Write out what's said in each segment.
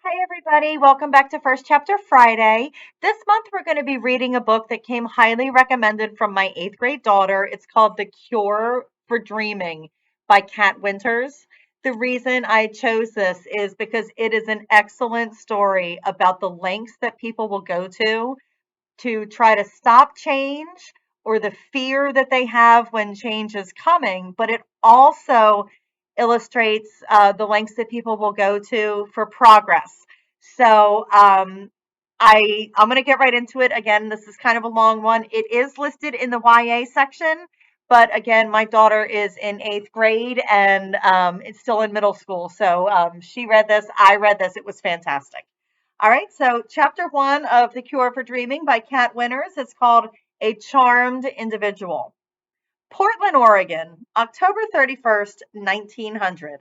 Hi, everybody. Welcome back to First Chapter Friday. This month, we're going to be reading a book that came highly recommended from my eighth grade daughter. It's called The Cure for Dreaming by Kat Winters. The reason I chose this is because it is an excellent story about the lengths that people will go to try to stop change or the fear that they have when change is coming, but it also illustrates the lengths that people will go to for progress. So I'm going to get right into it. Again, this is kind of a long one. It is listed in the YA section, but again, my daughter is in eighth grade and it's still in middle school. So she read this. I read this. It was fantastic. All right, so chapter one of The Cure for Dreaming by Kat Winters is called A Charmed Individual. Portland, Oregon, October 31st, 1900.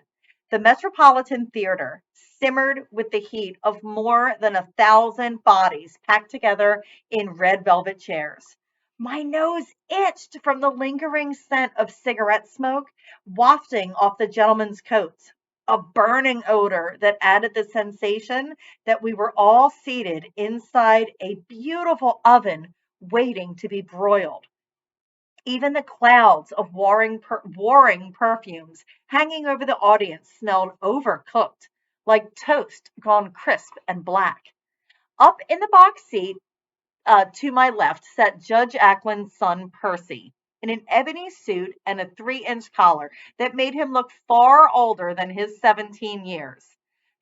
The Metropolitan Theater simmered with the heat of more than 1,000 bodies packed together in red velvet chairs. My nose itched from the lingering scent of cigarette smoke wafting off the gentlemen's coats, a burning odor that added the sensation that we were all seated inside a beautiful oven waiting to be broiled. Even the clouds of warring perfumes hanging over the audience smelled overcooked, like toast gone crisp and black. Up in the box seat to my left sat Judge Ackland's son, Percy, in an ebony suit and a 3-inch collar that made him look far older than his 17 years.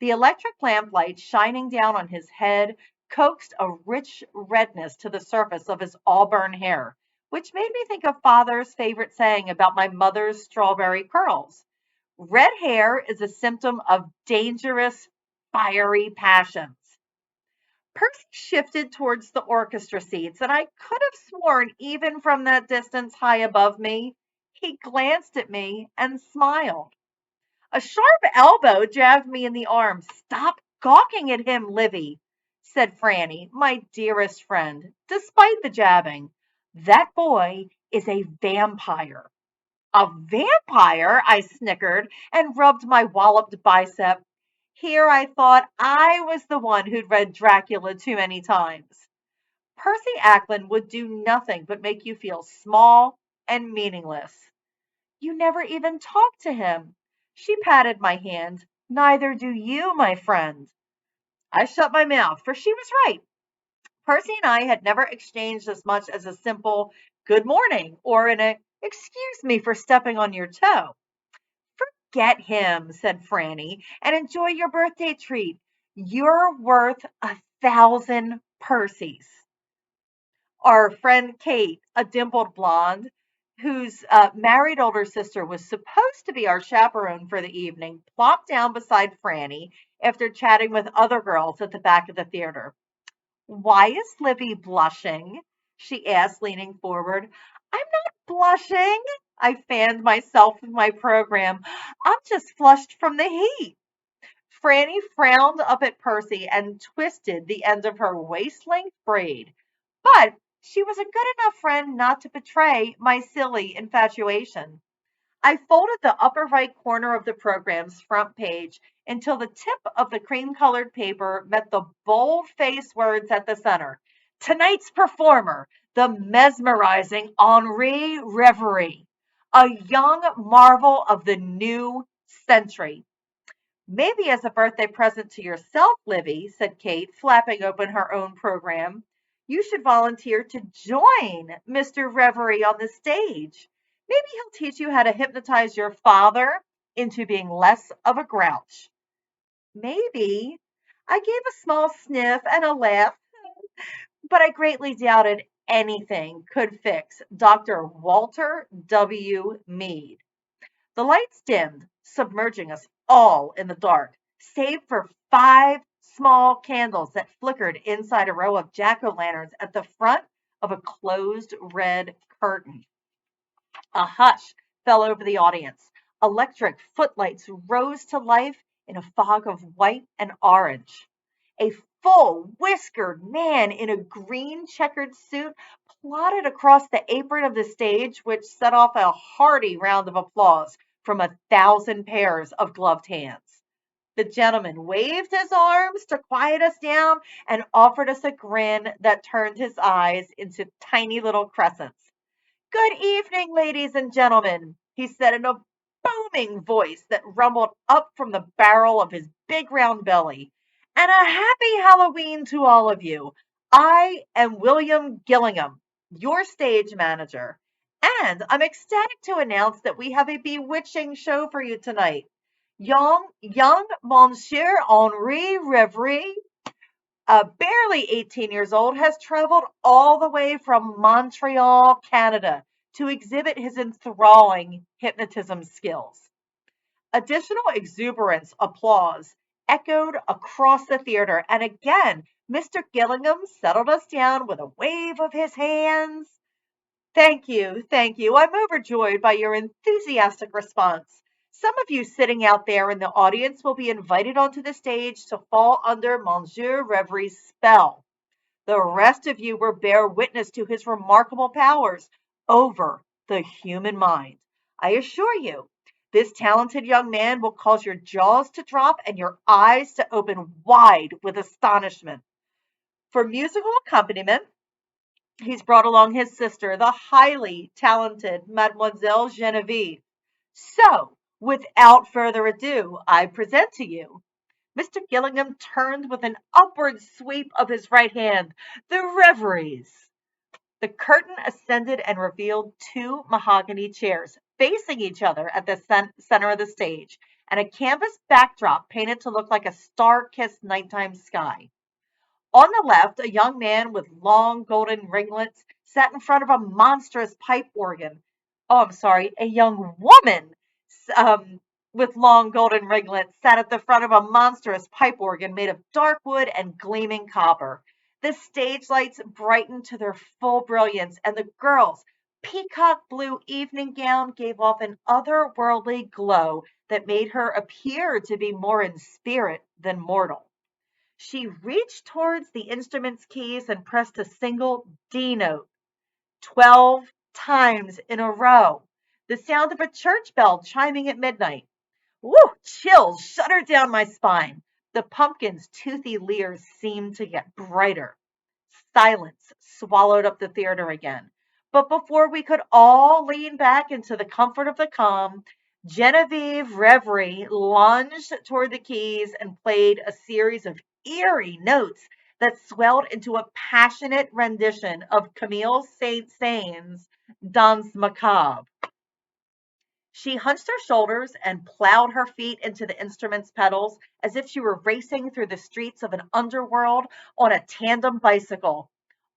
The electric lamplight shining down on his head coaxed a rich redness to the surface of his auburn hair, which made me think of father's favorite saying about my mother's strawberry curls. Red hair is a symptom of dangerous, fiery passions. Percy shifted towards the orchestra seats, and I could have sworn, even from that distance high above me, he glanced at me and smiled. A sharp elbow jabbed me in the arm. "Stop gawking at him, Livy," said Franny, my dearest friend, despite the jabbing. "That boy is a vampire." "A vampire?" I snickered and rubbed my walloped bicep. Here I thought I was the one who'd read Dracula too many times. Percy Ackland would do nothing but make you feel small and meaningless. "You never even talk to him." She patted my hand. "Neither do you, my friend." I shut my mouth, for she was right. Percy and I had never exchanged as much as a simple "good morning" or "excuse me for stepping on your toe." "Forget him," said Franny, "and enjoy your birthday treat. You're worth 1,000 Percys." Our friend Kate, a dimpled blonde, whose married older sister was supposed to be our chaperone for the evening, plopped down beside Franny after chatting with other girls at the back of the theater. "Why is Livy blushing?" she asked, leaning forward. "I'm not blushing." I fanned myself with my program. "I'm just flushed from the heat." Franny frowned up at Percy and twisted the end of her waist-length braid. But she was a good enough friend not to betray my silly infatuation. I folded the upper right corner of the program's front page until the tip of the cream-colored paper met the bold-faced words at the center. "Tonight's performer, the mesmerizing Henri Reverie, a young marvel of the new century." "Maybe as a birthday present to yourself, Livy," said Kate, flapping open her own program, "you should volunteer to join Mr. Reverie on the stage. Maybe he'll teach you how to hypnotize your father into being less of a grouch." "Maybe." I gave a small sniff and a laugh, but I greatly doubted anything could fix Dr. Walter W. Mead. The lights dimmed, submerging us all in the dark, save for 5 small candles that flickered inside a row of jack-o'-lanterns at the front of a closed red curtain. A hush fell over the audience. Electric footlights rose to life in a fog of white and orange. A full, whiskered man in a green checkered suit plodded across the apron of the stage, which set off a hearty round of applause from 1,000 pairs of gloved hands. The gentleman waved his arms to quiet us down and offered us a grin that turned his eyes into tiny little crescents. Good evening, ladies and gentlemen, he said in a booming voice that rumbled up from the barrel of his big round belly. And a happy Halloween to all of you. I am William Gillingham, your stage manager, and I'm ecstatic to announce that we have a bewitching show for you tonight. Young Monsieur Henri Reverie, barely 18 years old, has traveled all the way from Montreal, Canada, to exhibit his enthralling hypnotism skills. Additional exuberance applause echoed across the theater, and again, Mr. Gillingham settled us down with a wave of his hands. Thank you, thank you. I'm overjoyed by your enthusiastic response. Some of you sitting out there in the audience will be invited onto the stage to fall under Monsieur Reverie's spell. The rest of you will bear witness to his remarkable powers over the human mind. I assure you, this talented young man will cause your jaws to drop and your eyes to open wide with astonishment. For musical accompaniment, he's brought along his sister, the highly talented Mademoiselle Genevieve. So, without further ado, I present to you Mr. Gillingham turned with an upward sweep of his right hand. The Reveries. The curtain ascended and revealed two mahogany chairs facing each other at the center of the stage, and a canvas backdrop painted to look like a star-kissed nighttime sky. On the left, a young man with long golden ringlets sat in front of a monstrous pipe organ. Oh, I'm sorry, a young woman with long golden ringlets sat at the front of a monstrous pipe organ made of dark wood and gleaming copper. The stage lights brightened to their full brilliance, and the girl's peacock blue evening gown gave off an otherworldly glow that made her appear to be more in spirit than mortal. She reached towards the instrument's keys and pressed a single D note 12 times in a row. The sound of a church bell chiming at midnight. Woo! Chills shuddered down my spine. The pumpkin's toothy leers seemed to get brighter. Silence swallowed up the theater again. But before we could all lean back into the comfort of the calm, Genevieve Reverie lunged toward the keys and played a series of eerie notes that swelled into a passionate rendition of Camille Saint-Saëns' Danse Macabre. She hunched her shoulders and plowed her feet into the instrument's pedals as if she were racing through the streets of an underworld on a tandem bicycle,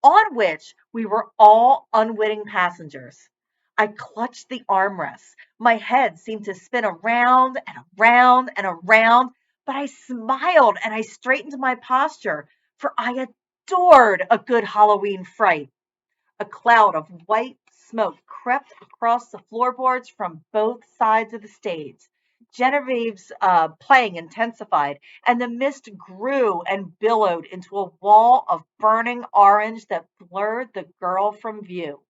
on which we were all unwitting passengers. I clutched the armrests. My head seemed to spin around and around and around, but I smiled and I straightened my posture, for I adored a good Halloween fright. A cloud of white smoke crept across the floorboards from both sides of the stage. Genevieve's playing intensified, and the mist grew and billowed into a wall of burning orange that blurred the girl from view.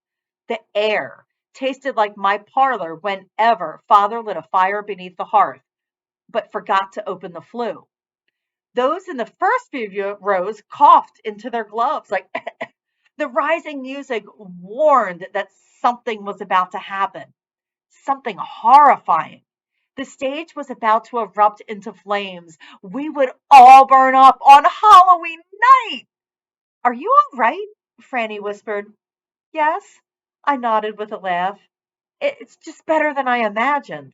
The air tasted like my parlor whenever father lit a fire beneath the hearth, but forgot to open the flue. Those in the first few rows coughed into their gloves like the rising music warned that something was about to happen, something horrifying. The stage was about to erupt into flames. We would all burn up on Halloween night. Are you all right? Franny whispered. Yes, I nodded with a laugh. It's just better than I imagined.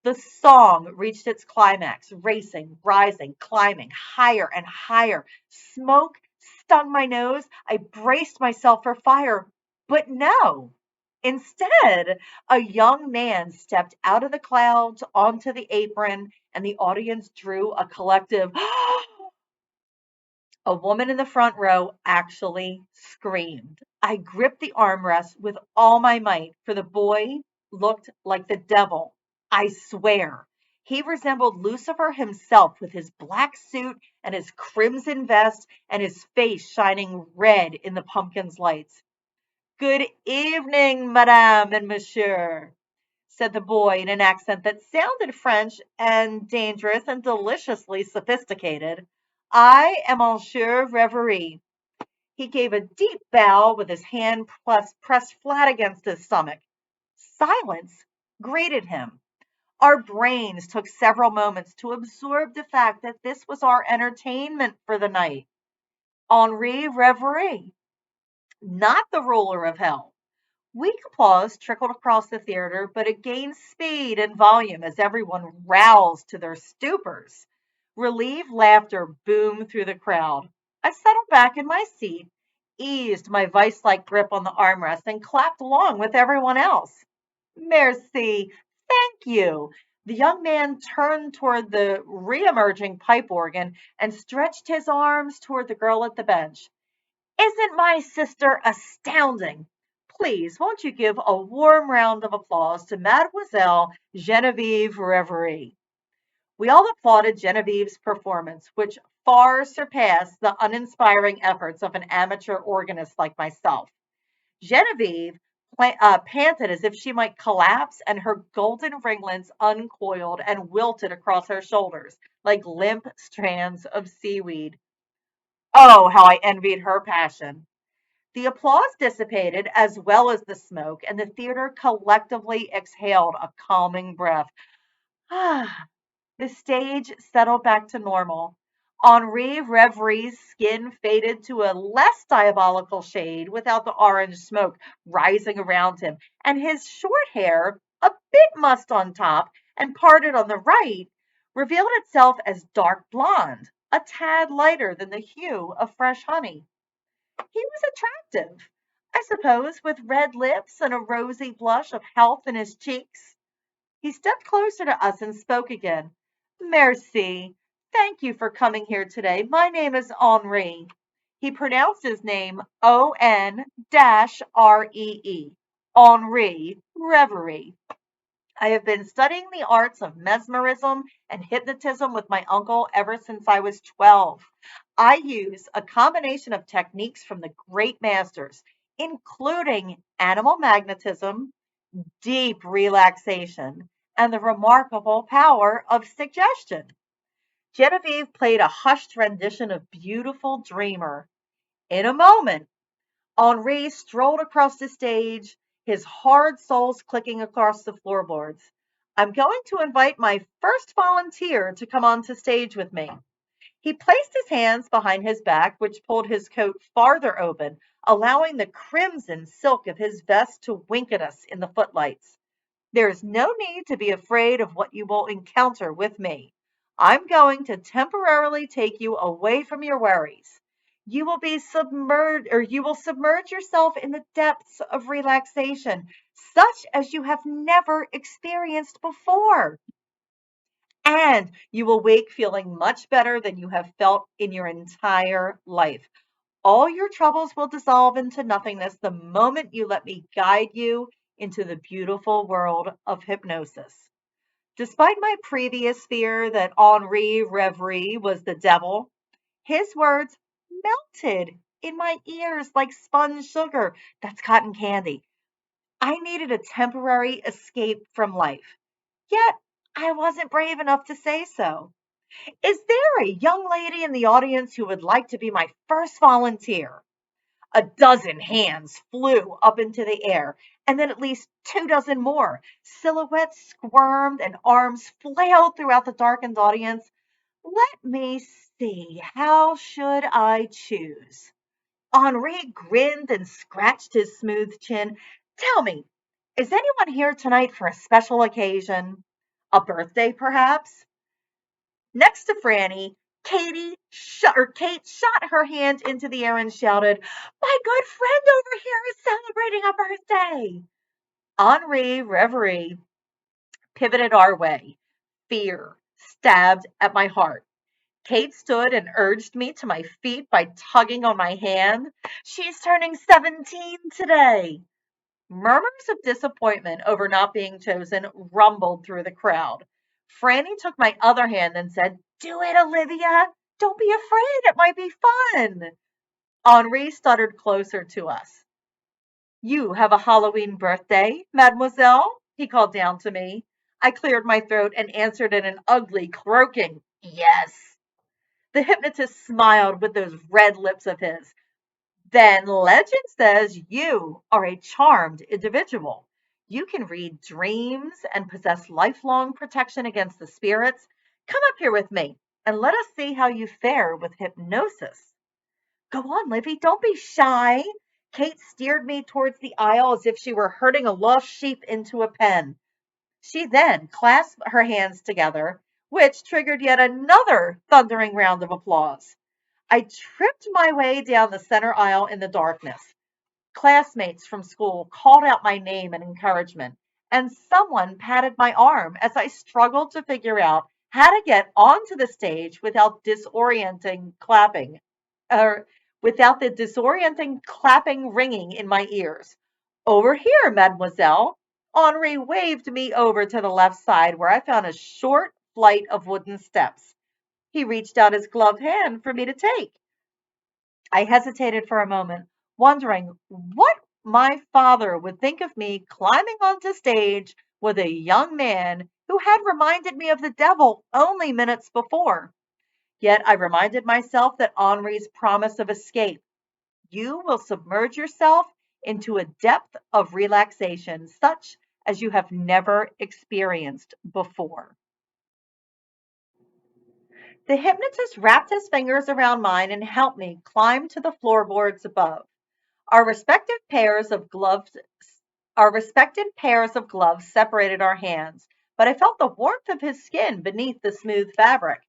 The song reached its climax, racing, rising, climbing higher and higher. Smoke stung my nose. I braced myself for fire, but no. Instead, a young man stepped out of the clouds onto the apron, and the audience drew a collective A woman in the front row actually screamed. I gripped the armrest with all my might, for the boy looked like the devil. I swear. He resembled Lucifer himself with his black suit and his crimson vest and his face shining red in the pumpkin's lights. Good evening, madame and monsieur, said the boy in an accent that sounded French and dangerous and deliciously sophisticated. I am Monsieur Reverie. He gave a deep bow with his hand pressed flat against his stomach. Silence greeted him. Our brains took several moments to absorb the fact that this was our entertainment for the night. Henri Reverie, not the ruler of hell. Weak applause trickled across the theater, but it gained speed and volume as everyone roused to their stupors. Relieved laughter boomed through the crowd. I settled back in my seat, eased my vice like grip on the armrest, and clapped along with everyone else. Merci. Thank you. The young man turned toward the re emerging pipe organ and stretched his arms toward the girl at the bench. Isn't my sister astounding? Please, won't you give a warm round of applause to Mademoiselle Genevieve Reverie? We all applauded Genevieve's performance, which far surpassed the uninspiring efforts of an amateur organist like myself. Genevieve panted as if she might collapse, and her golden ringlets uncoiled and wilted across her shoulders like limp strands of seaweed. Oh, how I envied her passion. The applause dissipated as well as the smoke, and the theater collectively exhaled a calming breath. Ah, the stage settled back to normal. Henri Reverie's skin faded to a less diabolical shade without the orange smoke rising around him, and his short hair, a bit mussed on top and parted on the right, revealed itself as dark blonde, a tad lighter than the hue of fresh honey. He was attractive, I suppose, with red lips and a rosy blush of health in his cheeks. He stepped closer to us and spoke again. Merci. Thank you for coming here today. My name is Henri. He pronounced his name O-N-R-E-E. Henri Reverie. I have been studying the arts of mesmerism and hypnotism with my uncle ever since I was 12. I use a combination of techniques from the great masters, including animal magnetism, deep relaxation, and the remarkable power of suggestion. Genevieve played a hushed rendition of Beautiful Dreamer. In a moment, Henri strolled across the stage, his hard soles clicking across the floorboards. I'm going to invite my first volunteer to come onto stage with me. He placed his hands behind his back, which pulled his coat farther open, allowing the crimson silk of his vest to wink at us in the footlights. There is no need to be afraid of what you will encounter with me. I'm going to temporarily take you away from your worries. You will be submerged, or you will submerge yourself in the depths of relaxation, such as you have never experienced before. And you will wake feeling much better than you have felt in your entire life. All your troubles will dissolve into nothingness the moment you let me guide you into the beautiful world of hypnosis. Despite my previous fear that Henri Reverie was the devil, his words melted in my ears like spun sugar. That's cotton candy. I needed a temporary escape from life. Yet I wasn't brave enough to say so. Is there a young lady in the audience who would like to be my first volunteer? A dozen hands flew up into the air, and then at least 2 dozen more. Silhouettes squirmed and arms flailed throughout the darkened audience. Let me see, how should I choose? Henri grinned and scratched his smooth chin. Tell me, is anyone here tonight for a special occasion? A birthday, perhaps? Next to Franny, Kate shot her hand into the air and shouted, My good friend over here is celebrating a birthday. Henri Reverie pivoted our way. Fear stabbed at my heart. Kate stood and urged me to my feet by tugging on my hand. She's turning 17 today. Murmurs of disappointment over not being chosen rumbled through the crowd. Franny took my other hand and said, Do it, Olivia. Don't be afraid. It might be fun. Henri stuttered closer to us. You have a Halloween birthday, mademoiselle? he called down to me. I cleared my throat and answered in an ugly, croaking, "Yes." The hypnotist smiled with those red lips of his. "Then legend says you are a charmed individual. You can read dreams and possess lifelong protection against the spirits. Come up here with me and let us see how you fare with hypnosis." "Go on, Livy, don't be shy." Kate steered me towards the aisle as if she were herding a lost sheep into a pen. She then clasped her hands together, which triggered yet another thundering round of applause. I tripped my way down the center aisle in the darkness. Classmates from school called out my name in encouragement, and someone patted my arm as I struggled to figure out how to get onto the stage or without the disorienting clapping ringing in my ears. "Over here, mademoiselle." Henri waved me over to the left side where I found a short flight of wooden steps. He reached out his gloved hand for me to take. I hesitated for a moment, wondering what my father would think of me climbing onto stage with a young man who had reminded me of the devil only minutes before. Yet I reminded myself that Henri's promise of escape. You will submerge yourself into a depth of relaxation such as you have never experienced before. The hypnotist wrapped his fingers around mine and helped me climb to the floorboards above. Our respective pairs of gloves our respected pairs of gloves separated our hands, but I felt the warmth of his skin beneath the smooth fabric.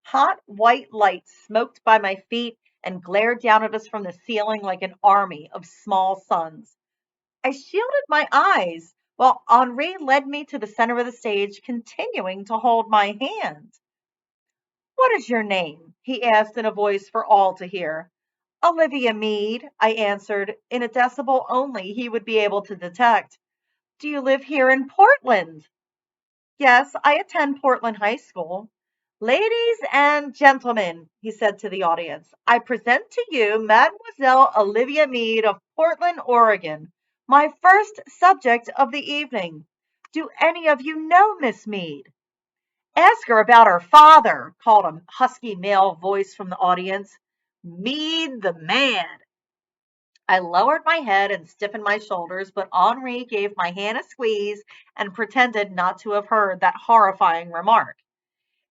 Hot white light smoked by my feet and glared down at us from the ceiling like an army of small suns. I shielded my eyes while Henri led me to the center of the stage, continuing to hold my hand. "What is your name?" he asked in a voice for all to hear. "Olivia Mead," I answered, in a decibel only he would be able to detect. "Do you live here in Portland?" "Yes, I attend Portland High School." "Ladies and gentlemen," he said to the audience, "I present to you Mademoiselle Olivia Mead of Portland, Oregon, my first subject of the evening. Do any of you know Miss Mead?" "Ask her about her father," called a husky male voice from the audience. "Mead the man." I lowered my head and stiffened my shoulders, but Henri gave my hand a squeeze and pretended not to have heard that horrifying remark.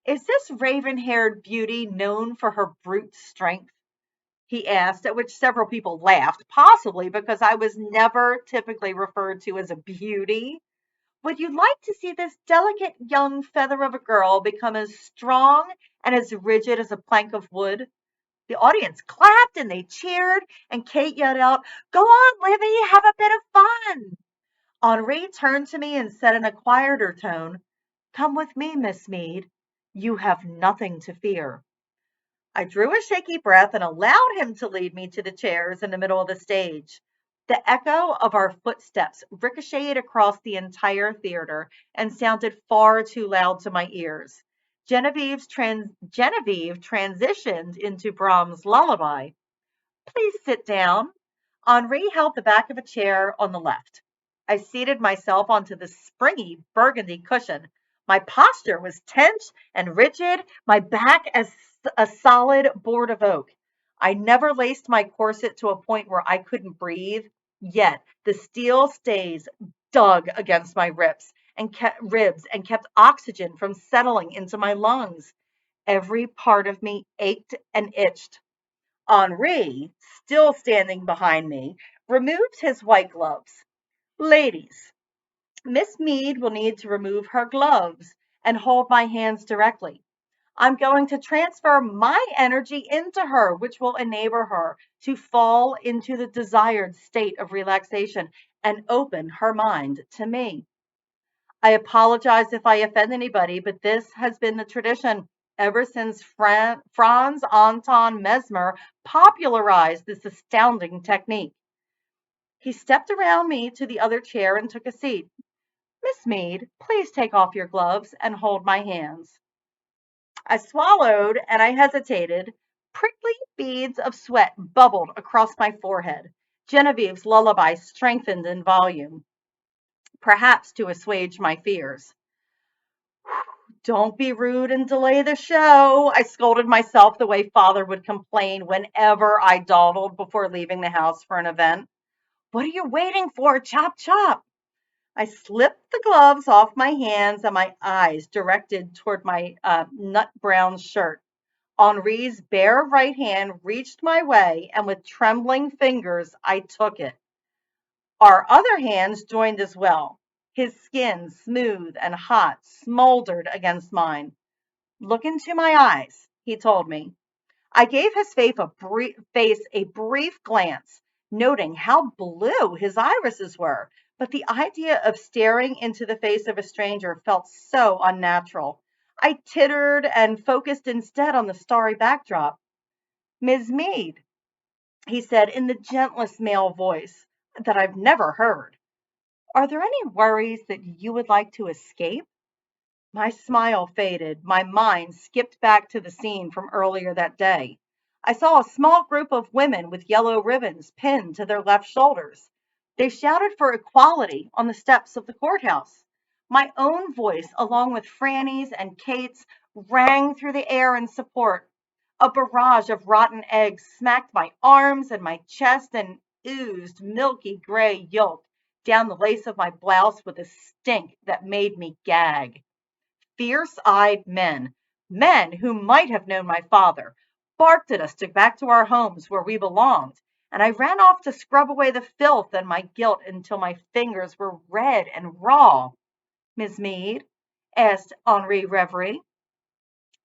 "Is this raven-haired beauty known for her brute strength?" he asked, at which several people laughed, possibly because I was never typically referred to as a beauty. "Would you like to see this delicate young feather of a girl become as strong and as rigid as a plank of wood?" The audience clapped and they cheered, and Kate yelled out, "Go on, Livy, have a bit of fun." Henri turned to me and said in a quieter tone, "Come with me, Miss Mead. You have nothing to fear." I drew a shaky breath and allowed him to lead me to the chairs in the middle of the stage. The echo of our footsteps ricocheted across the entire theater and sounded far too loud to my ears. Genevieve transitioned into Brahms' lullaby. "Please sit down." Henri held the back of a chair on the left. I seated myself onto the springy burgundy cushion. My posture was tense and rigid, my back as a solid board of oak. I never laced my corset to a point where I couldn't breathe, yet the steel stays dug against my ribs and kept oxygen from settling into my lungs. Every part of me ached and itched. Henri, still standing behind me, removed his white gloves. "Ladies, Miss Mead will need to remove her gloves and hold my hands directly. I'm going to transfer my energy into her, which will enable her to fall into the desired state of relaxation and open her mind to me. I apologize if I offend anybody, but this has been the tradition ever since Franz Anton Mesmer popularized this astounding technique." He stepped around me to the other chair and took a seat. "Miss Mead, please take off your gloves and hold my hands." I swallowed and I hesitated. Prickly beads of sweat bubbled across my forehead. Genevieve's lullaby strengthened in volume. perhaps to assuage my fears. Don't be rude and delay the show, I scolded myself the way Father would complain whenever I dawdled before leaving the house for an event. What are you waiting for? Chop, chop. I slipped the gloves off my hands and my eyes directed toward my nut brown shirt. Henri's bare right hand reached my way, and with trembling fingers, I took it. Our other hands joined as well. His skin, smooth and hot, smoldered against mine. Look into my eyes, he told me. I gave his face a brief glance, noting how blue his irises were, but the idea of staring into the face of a stranger felt so unnatural. I tittered and focused instead on the starry backdrop. Ms. Mead, he said in the gentlest male voice that I've never heard, are there any worries that you would like to escape? My smile faded. My mind skipped back to the scene from earlier that day. I saw a small group of women with yellow ribbons pinned to their left shoulders. They shouted for equality on the steps of the courthouse. My own voice, along with Franny's and Kate's, rang through the air in support. A barrage of rotten eggs smacked my arms and my chest and oozed milky gray yolk down the lace of my blouse with a stink that made me gag. Fierce-eyed men, men who might have known my father, barked at us to back to our homes where we belonged, and I ran off to scrub away the filth and my guilt until my fingers were red and raw. Miss Mead, asked Henri Reverie,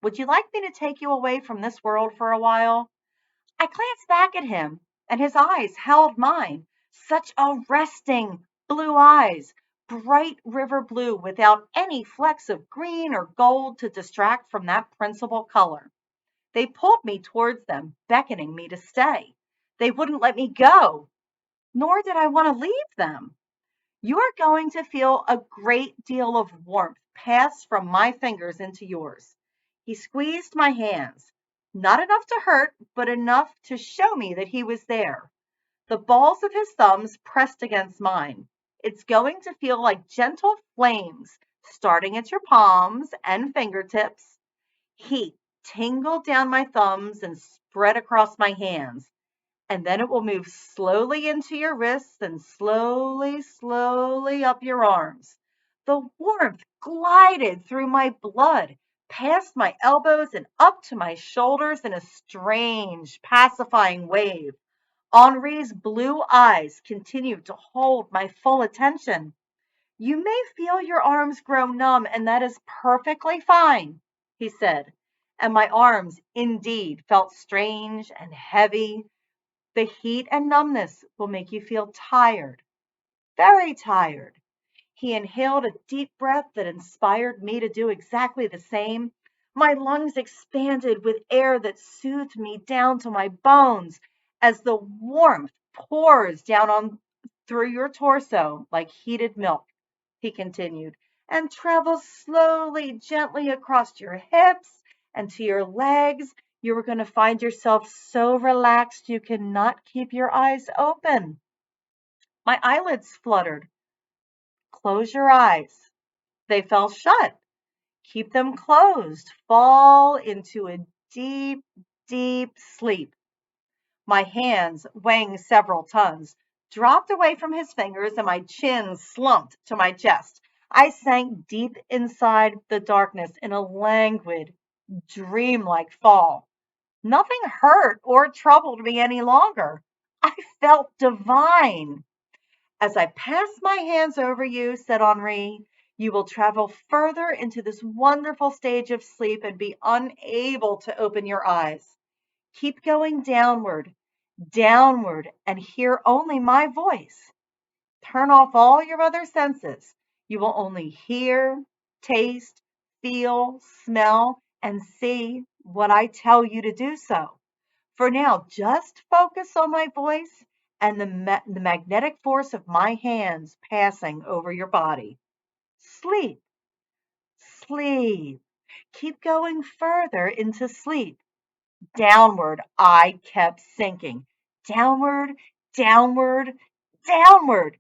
would you like me to take you away from this world for a while? I glanced back at him, and his eyes held mine. Such arresting blue eyes, bright river blue without any flecks of green or gold to distract from that principal color. They pulled me towards them, beckoning me to stay. They wouldn't let me go, nor did I want to leave them. You are going to feel a great deal of warmth pass from my fingers into yours. He squeezed my hands, not enough to hurt, but enough to show me that he was there. The balls of his thumbs pressed against mine. It's going to feel like gentle flames starting at your palms and fingertips. Heat tingled down my thumbs and spread across my hands, and then it will move slowly into your wrists and slowly, slowly up your arms. The warmth glided through my blood, past my elbows and up to my shoulders in a strange, pacifying wave. Henri's blue eyes continued to hold my full attention. You may feel your arms grow numb, and that is perfectly fine, he said. And my arms indeed felt strange and heavy. The heat and numbness will make you feel tired, very tired. He inhaled a deep breath that inspired me to do exactly the same. My lungs expanded with air that soothed me down to my bones as the warmth pours down on through your torso like heated milk, he continued, and travels slowly, gently across your hips and to your legs. You are going to find yourself so relaxed you cannot keep your eyes open. My eyelids fluttered. Close your eyes. They fell shut. Keep them closed. Fall into a deep, deep sleep. My hands, weighing several tons, dropped away from his fingers and my chin slumped to my chest. I sank deep inside the darkness in a languid, dreamlike fall. Nothing hurt or troubled me any longer. I felt divine. As I pass my hands over you, said Henri, you will travel further into this wonderful stage of sleep and be unable to open your eyes. Keep going downward, downward, and hear only my voice. Turn off all your other senses. You will only hear, taste, feel, smell, and see what I tell you to do so. For now, just focus on my voice and the magnetic force of my hands passing over your body. Sleep, sleep. Keep going further into sleep. Downward, I kept sinking. Downward, downward, downward.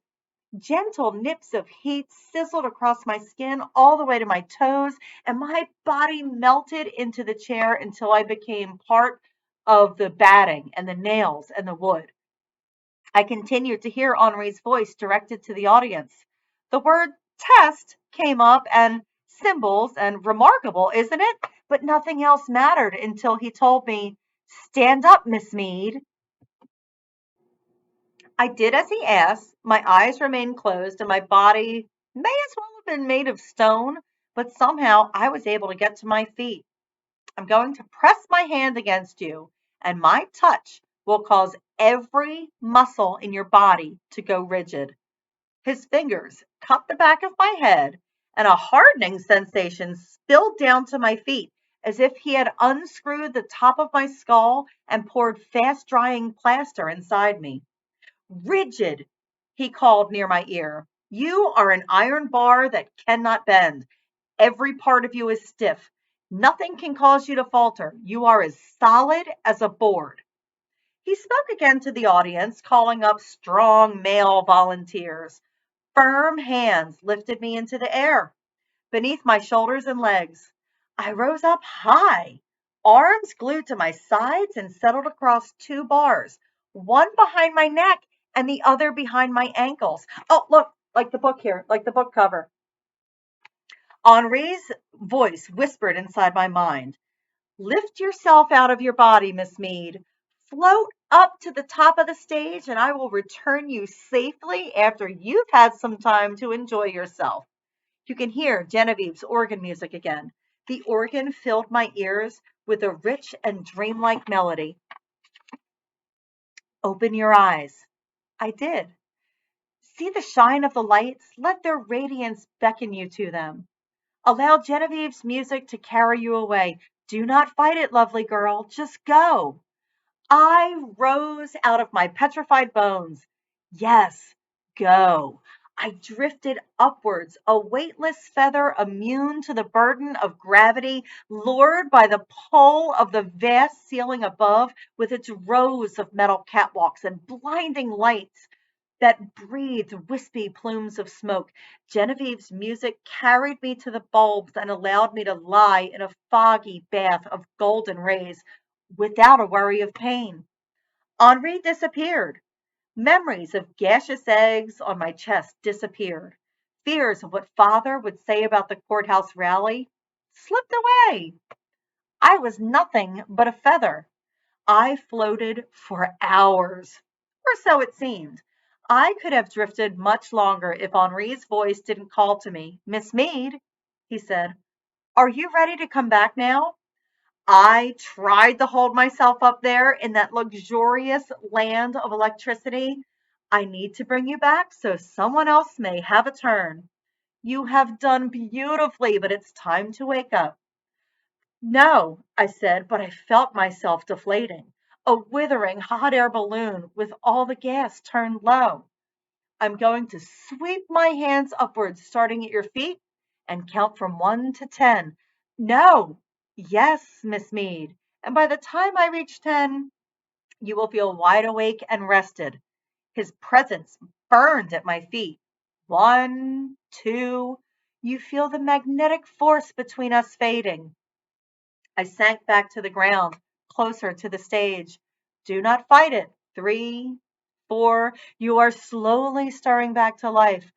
Gentle nips of heat sizzled across my skin all the way to my toes, and my body melted into the chair until I became part of the batting and the nails and the wood. I continued to hear Henri's voice directed to the audience. The word test came up and symbols and remarkable, isn't it? But nothing else mattered until he told me, "Stand up, Miss Mead." I did as he asked. My eyes remained closed and my body may as well have been made of stone, but somehow I was able to get to my feet. "I'm going to press my hand against you, and my touch will cause every muscle in your body to go rigid." His fingers cupped the back of my head, and a hardening sensation spilled down to my feet, as if he had unscrewed the top of my skull and poured fast drying plaster inside me. "Rigid," he called near my ear. "You are an iron bar that cannot bend. Every part of you is stiff. Nothing can cause you to falter. You are as solid as a board." He spoke again to the audience, calling up strong male volunteers. Firm hands lifted me into the air, beneath my shoulders and legs. I rose up high, arms glued to my sides and settled across two bars, one behind my neck and the other behind my ankles. Oh, look, like the book here, like the book cover. Henri's voice whispered inside my mind. "Lift yourself out of your body, Miss Mead. Float up to the top of the stage, and I will return you safely after you've had some time to enjoy yourself." You can hear Genevieve's organ music again. The organ filled my ears with a rich and dreamlike melody. "Open your eyes." I did. "See the shine of the lights. Let their radiance beckon you to them. Allow Genevieve's music to carry you away. Do not fight it, lovely girl. Just go." I rose out of my petrified bones. Yes, go. I drifted upwards, a weightless feather immune to the burden of gravity, lured by the pull of the vast ceiling above with its rows of metal catwalks and blinding lights that breathed wispy plumes of smoke. Genevieve's music carried me to the bulbs and allowed me to lie in a foggy bath of golden rays without a worry of pain. Henri disappeared. Memories of gaseous eggs on my chest disappeared. Fears of what father would say about the courthouse rally slipped away. I was nothing but a feather. I floated for hours, or so it seemed. I could have drifted much longer if Henri's voice didn't call to me. "Miss Mead," he said, "are you ready to come back now?" I tried to hold myself up there in that luxurious land of electricity. "I need to bring you back so someone else may have a turn. You have done beautifully, but it's time to wake up." "No," I said, but I felt myself deflating. A withering hot air balloon with all the gas turned low. "I'm going to sweep my hands upwards, starting at your feet, and count from 1 to 10. No, yes, Miss Mead. And by the time I reach 10, you will feel wide awake and rested." His presence burned at my feet. 1, 2. You feel the magnetic force between us fading. I sank back to the ground, closer to the stage. "Do not fight it." 3, 4. You are slowly stirring back to life.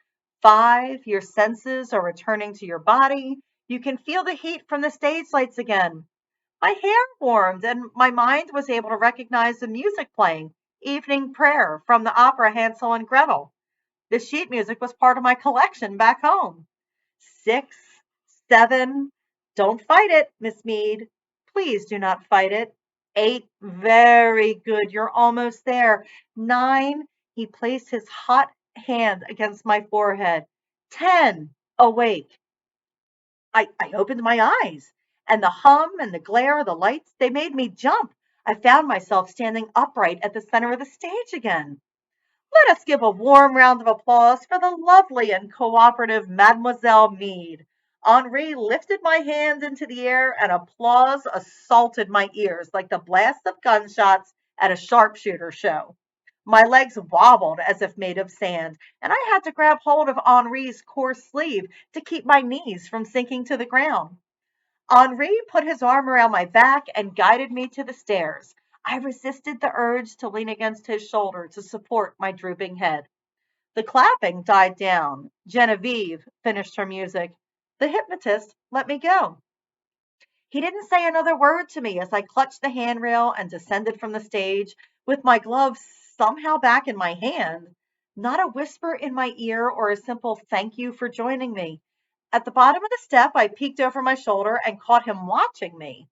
5. Your senses are returning to your body. You can feel the heat from the stage lights again. My hair warmed and my mind was able to recognize the music playing. Evening Prayer from the opera Hansel and Gretel. The sheet music was part of my collection back home. 6, 7. Don't fight it, Miss Mead. Please do not fight it. 8. Very good. You're almost there. 9. He placed his hot hand against my forehead. 10. Awake. I opened my eyes, and the hum and the glare of the lights, they made me jump. I found myself standing upright at the center of the stage again. Let us give a warm round of applause for the lovely and cooperative Mademoiselle Mead. Henri lifted my hand into the air, and applause assaulted my ears like the blast of gunshots at a sharpshooter show. My legs wobbled as if made of sand, and I had to grab hold of Henri's coarse sleeve to keep my knees from sinking to the ground. Henri put his arm around my back and guided me to the stairs. I resisted the urge to lean against his shoulder to support my drooping head. The clapping died down. Genevieve finished her music. The hypnotist let me go. He didn't say another word to me as I clutched the handrail and descended from the stage with my gloves somehow back in my hand. Not a whisper in my ear or a simple thank you for joining me. At the bottom of the step, I peeked over my shoulder and caught him watching me.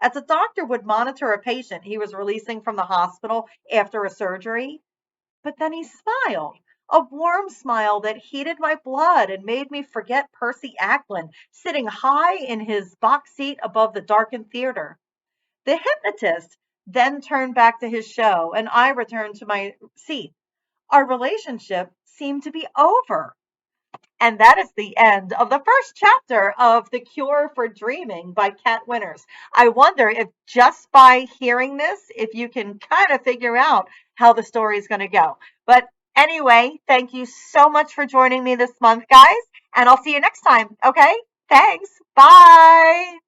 As a doctor would monitor a patient he was releasing from the hospital after a surgery, but then he smiled, a warm smile that heated my blood and made me forget Percy Acklin sitting high in his box seat above the darkened theater. The hypnotist then turned back to his show, and I returned to my seat. Our relationship seemed to be over. And that is the end of the first chapter of The Cure for Dreaming by Kat Winters. I wonder if just by hearing this, if you can kind of figure out how the story is going to go. But anyway, thank you so much for joining me this month, guys. And I'll see you next time. Okay? Thanks. Bye.